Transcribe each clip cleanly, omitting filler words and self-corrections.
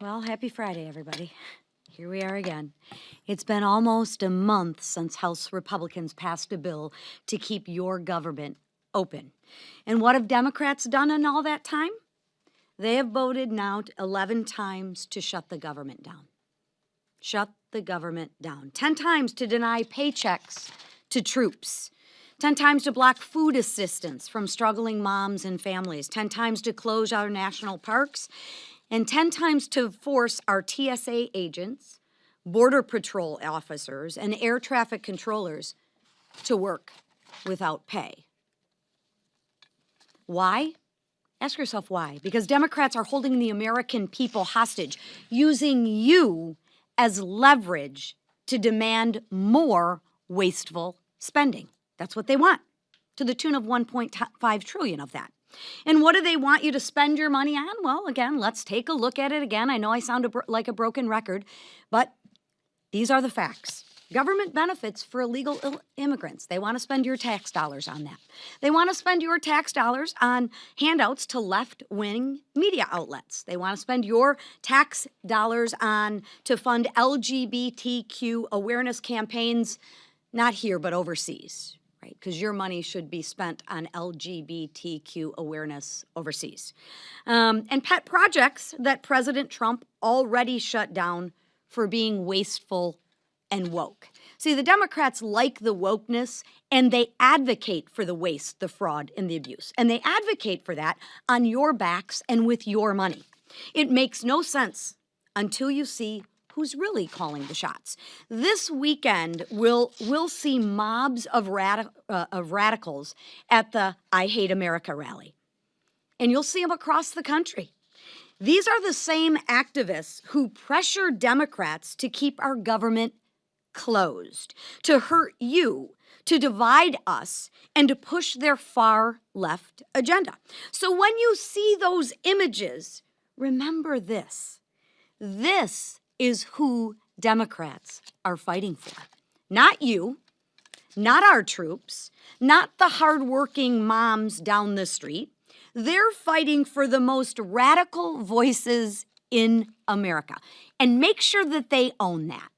Well, happy Friday, everybody. Here we are again. It's been almost a month since House Republicans passed a bill to keep your government open. And what have Democrats done in all that time? They have voted now 11 times to shut the government down. Shut the government down. 10 times to deny paychecks to troops. 10 times to block food assistance from struggling moms and families. 10 times to close our national parks. And 10 times to force our TSA agents, Border Patrol officers, and air traffic controllers to work without pay. Why? Ask yourself why. Because Democrats are holding the American people hostage, using you as leverage to demand more wasteful spending. That's what they want, to the tune of $1.5 trillion of that. And what do they want you to spend your money on? Well, again, let's take a look at it again. I know I sound like a broken record, but these are the facts. Government benefits for illegal immigrants. They want to spend your tax dollars on that. They want to spend your tax dollars on handouts to left-wing media outlets. They want to spend your tax dollars on to fund LGBTQ awareness campaigns, not here, but overseas. Right, because your money should be spent on LGBTQ awareness overseas. And pet projects that President Trump already shut down for being wasteful and woke. See, the Democrats like the wokeness, and they advocate for the waste, the fraud, and the abuse. And they advocate for that on your backs and with your money. It makes no sense until you see who's really calling the shots. This weekend, we'll see mobs of radicals at the I Hate America rally. And you'll see them across the country. These are the same activists who pressure Democrats to keep our government closed, to hurt you, to divide us, and to push their far left agenda. So when you see those images, remember this. This is who Democrats are fighting for. Not you, not our troops, not the hardworking moms down the street. They're fighting for the most radical voices in America. And make sure that they own that,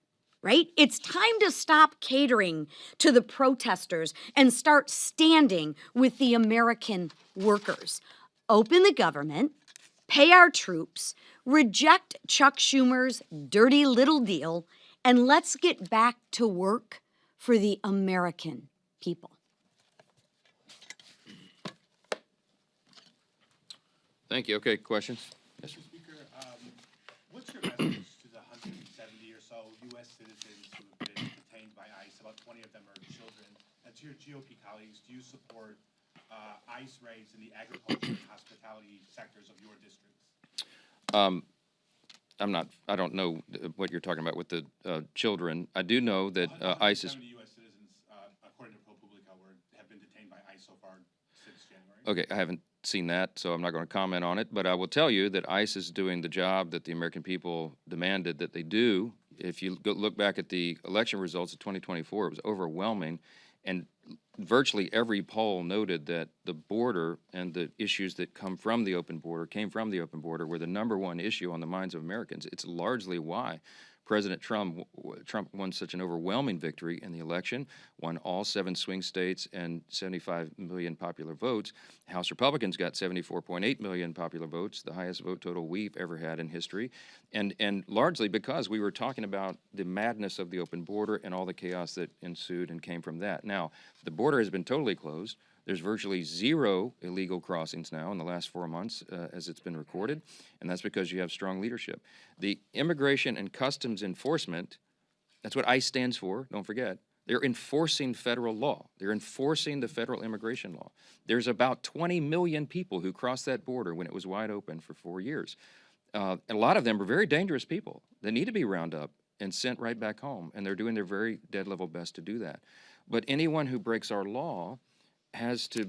right? It's time to stop catering to the protesters and start standing with the American workers. Open the government, pay our troops, reject Chuck Schumer's dirty little deal, and let's get back to work for the American people. Thank you. Okay, questions? Yes, sir. Mr. Speaker, what's your message to the 170 or so U.S. citizens who have been detained by ICE? About 20 of them are children. And to your GOP colleagues, do you support ICE raids in the agriculture and hospitality sectors of your districts? I don't know what you're talking about with the children. I do know that ICE is. 170 U.S. citizens, according to ProPublica, have been detained by ICE so far since January. Okay, I haven't seen that, so I'm not going to comment on it. But I will tell you that ICE is doing the job that the American people demanded that they do. If you look back at the election results of 2024, it was overwhelming. And virtually every poll noted that the border and the issues that came from the open border were the number one issue on the minds of Americans. It's largely why President Trump won such an overwhelming victory in the election, won all 7 swing states and 75 million popular votes. House Republicans got 74.8 million popular votes, the highest vote total we've ever had in history, and largely because we were talking about the madness of the open border and all the chaos that ensued and came from that. Now, the border has been totally closed. There's virtually 0 illegal crossings now in the last 4 months as it's been recorded, and that's because you have strong leadership. The Immigration and Customs Enforcement, that's what ICE stands for, don't forget. They're enforcing federal law. They're enforcing the federal immigration law. There's about 20 million people who crossed that border when it was wide open for 4 years. And a lot of them are very dangerous people that need to be rounded up and sent right back home, and they're doing their very dead level best to do that. But anyone who breaks our law has to